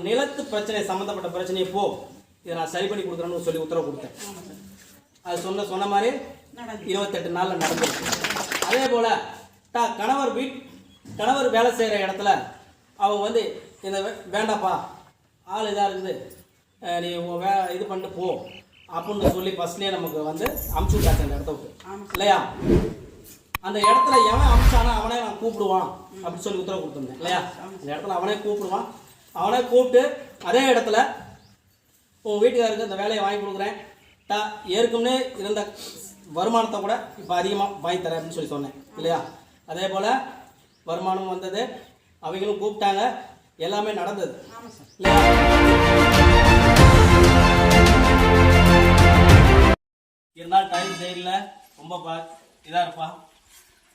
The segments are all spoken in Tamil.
நிலத்து பிரச்சனை சம்மந்தப்பட்ட பிரச்சனையை போ, இதை நான் சரி பண்ணி கொடுக்குறேன்னு சொல்லி உத்தரவு கொடுத்தேன். அது சொன்ன மாதிரி 28 நாளில் நடந்துருக்கு. அதே போல் கணவர் வேலை செய்கிற இடத்துல அவங்க வந்து இந்த வேண்டாப்பா ஆள் இதாக இருக்குது, நீ இது பண்ணிட்டு போ அப்படின்னு சொல்லி ஃபஸ்ட்லேயே நமக்கு வந்து அமுச்சு விட்டாச்சு அந்த இடத்த விட்டு இல்லையா. அந்த இடத்துல எவன் அமிச்சானா அவனே நான் கூப்பிடுவான் அப்படின்னு சொல்லி உத்தரவு கொடுத்துருந்தேன் இல்லையா. அந்த இடத்துல அவனே கூப்பிடுவான், அவனே கூப்பிட்டு அதே இடத்துல உன் வீட்டுக்காருக்கு அந்த வேலையை வாங்கி கொடுக்குறேன், ஏற்கனவே இருந்த வருமானத்தை கூட இப்போ அதிகமாக வாங்கி தரேன் அப்படின்னு சொல்லி சொன்னேன் இல்லையா. அதே போல் வருமானம் வந்தது, அவங்களும் கூப்பிட்டாங்க, எல்லாமே நடந்தது இல்லையா. இருந்தாலும் டைம் சரியில்லை, ரொம்ப இதாக இருப்பா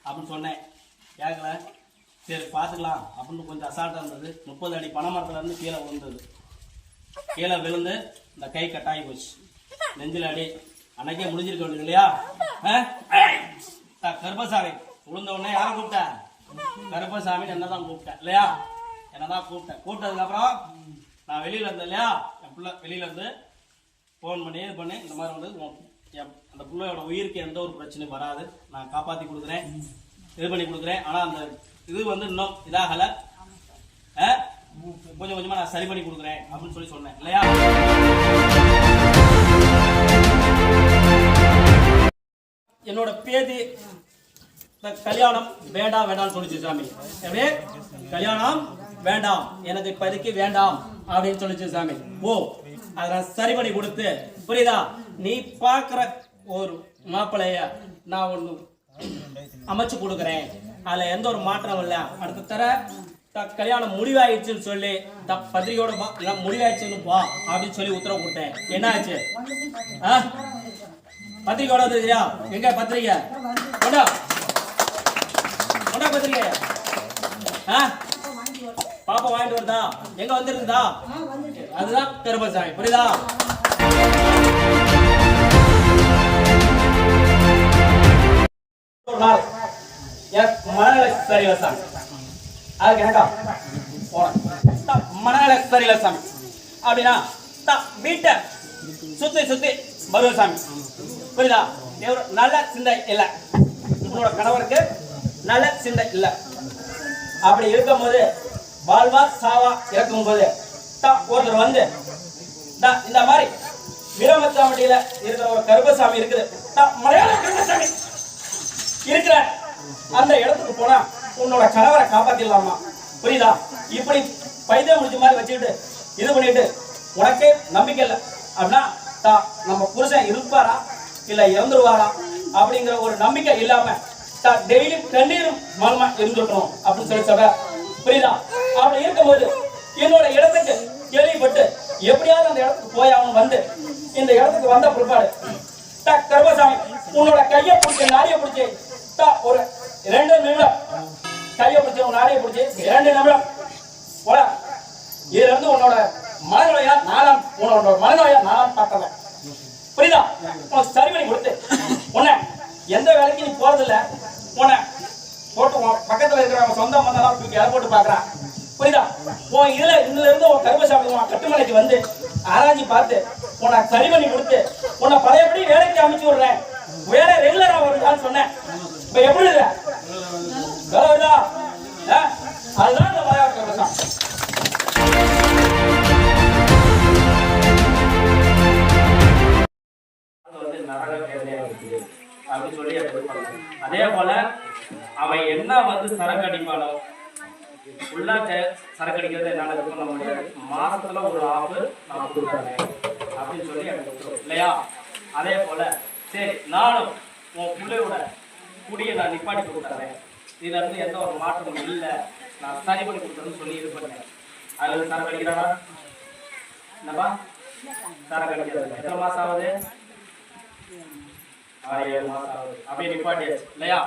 அப்படின்னு சொன்னேன். கேட்கல, சரி பார்த்துக்கலாம் அப்படின்னு கொஞ்சம் அசால்ட்டாக இருந்தது. 30 அடி பனை மரத்துலேருந்து கீழே விழுந்தது. கீழே விழுந்து இந்த கை கட்டாகி போச்சு, நெஞ்சில் அடி. அன்னைக்கே முடிஞ்சிருக்க வேண்டியது இல்லையா. கருப்பசாமி விழுந்த உடனே யாரை கூப்பிட்டேன்? கருப்பசாமி என்னதான் கூப்பிட்டேன் இல்லையா. என்னதான் கூப்பிட்டதுக்கப்புறம் நான் வெளியில் இருந்தேன் இல்லையா. என் பிள்ளை வெளியில இருந்து ஃபோன் பண்ணி இது பண்ணி இந்த மாதிரி வந்து அந்த பிள்ளையோட உயிருக்கு எந்த ஒரு பிரச்சனையும் வராது, நான் காப்பாற்றி கொடுக்குறேன், இது பண்ணி கொடுக்குறேன். ஆனால் அந்த இது வந்து இன்னும் இதாகலை, கொஞ்சம் கொஞ்சமாக நான் சரி பண்ணி கொடுக்குறேன் அப்படின்னு சொல்லி சொன்னேன் இல்லையா. என்னோட பேதி கல்யாணம் வேண்டாம் வேண்டாம்னு சொல்லிச்சு சாமி. அப்படியே கல்யாணம் வேண்டாம், எனக்கு இப்போதைக்கு வேண்டாம் அப்படின்னு சொல்லிச்சு சாமி. ஓ, அதை நான் சரி பண்ணி கொடுத்து, புரியுதா, நீ பார்க்குற ஒரு மாப்பிள்ளைய நான் ஒன்று அமைச்சு கொடுக்குறேன், அதில் எந்த ஒரு மாற்றம் இல்லை. அடுத்த தர கல்யாணம் முடிவாயிடுச்சுன்னு சொல்லி பத்திரிகையோட முடிவாயிடுச்சுன்னு பா அப்படின்னு சொல்லி உத்தரவு கொடுத்தேன். என்ன ஆச்சு? பத்திரிகையோட வந்துருக்கியா? எங்க பத்திரிகை கொண்டா கொண்டா பத்திரிகை. பாப்பா வாங்கிட்டு வருதா? எங்க வந்துருக்குதா? அதுதான் கருப்பசாமி, புரியுதா. ஒரு நாள் மனநிலை சரியில்லை சாமி, அதுக்கு எனக்கா மனநிலை சரியில்லை சாமி அப்படின்னா வீட்டை சுத்தி வருவேன் சாமி, புரியுதா. நல்ல சிந்தை இல்லை, உங்களோட கணவருக்கு நல்ல சிந்தை இல்லை. அப்படி இருக்கும்போது வாழ்வா சாவா இருக்கும்போது ஒருத்தர் வந்து இந்த மாதிரி வீரமச்சாமட்டியில இருக்கிற ஒரு கருப்பசாமி இருக்குது, மலையாள கருப்பசாமி இருக்கிற அந்த இடத்துக்கு போனா உன்னோட கணவரை காப்பாத்திடலாமா, புரியுதா. இப்படி பைத்தியம் முடிச்ச மாதிரி வச்சுக்கிட்டு இது பண்ணிட்டு உனக்கே நம்பிக்கை இல்லை அப்படின்னா நம்ம புருஷன் இருப்பாரா இல்ல இறந்துருவாரா அப்படிங்கிற ஒரு நம்பிக்கை இல்லாம டெய்லி கண்ணீரும் மனமா இருந்துக்கணும் அப்படின்னு சொல்லி சொல்ற, புரியுதா. அப்படி இருக்கும்போது என்னோட இடத்துக்கு கேள்விப்பட்டு எப்படியாவது அந்த இடத்துக்கு போய் அவன் வந்து இந்த இடத்துக்கு வந்த பிற்பாடு கருப்பசாமி உன்னோட கையை பிடிச்சி நாடியை பிடிச்சி ஒரு 2 நிமிடம் கையை பிடிச்சி உன் நாடியை பிடிச்சி 2 நிமிடம் போல இதுல இருந்து உன்னோட மனநோயா நானாம் பார்க்கல, புரியுதா. உனக்கு சரி பண்ணி கொடுத்து உன்னை எந்த வேலைக்கு நீ போறதில்ல, உன்னை போட்டு பக்கத்துல இருக்கிற சொந்த மந்தெல்லாம் தூக்கி இலை போட்டு பாக்குறான், புரியுதா. உன் இதுல இருந்து உன் கருப்பசாமி உன் கட்டுமலைக்கு வந்து ஆராய்ச்சி பார்த்து உன்னை சரி பண்ணி கொடுத்து உன்னை பழையபடி வேலைக்கு அமைச்சு விடுறேன், வேலை ரெகுலரா வருதான்னு சொன்னேன். இப்ப எப்படி வருதா? அதுதான் இந்த மலையாள கருப்பசாமி. அதே போல அவன் என்ன வந்து சரக்கு அடிப்பானோ ஃபுல்லா சரக்கு அடிக்கிறது என்னால இது பண்ண முடியாது, மாசத்துல ஒரு ஆஃபு நான் கொடுத்தேன் அப்படின்னு சொல்லி எனக்கு இல்லையா. அதே போல சரி நானும் உன் பிள்ளையோட குடியை நான் நிப்பாட்டி கொடுத்துறேன், இதுல இருந்து எந்த ஒரு மாற்றமும் இல்லை, நான் சரி பண்ணி கொடுத்தேன்னு சொல்லி இது பண்ணேன். அதுல சரக்கு அடிக்கிறானா என்னப்பா? சரக்கு அடிக்கிறது எத்தனை மாசம் ஆகுது? 6-7 மாசம் ஆகுது. அப்படியே நிப்பாட்டியாச்சு இல்லையா.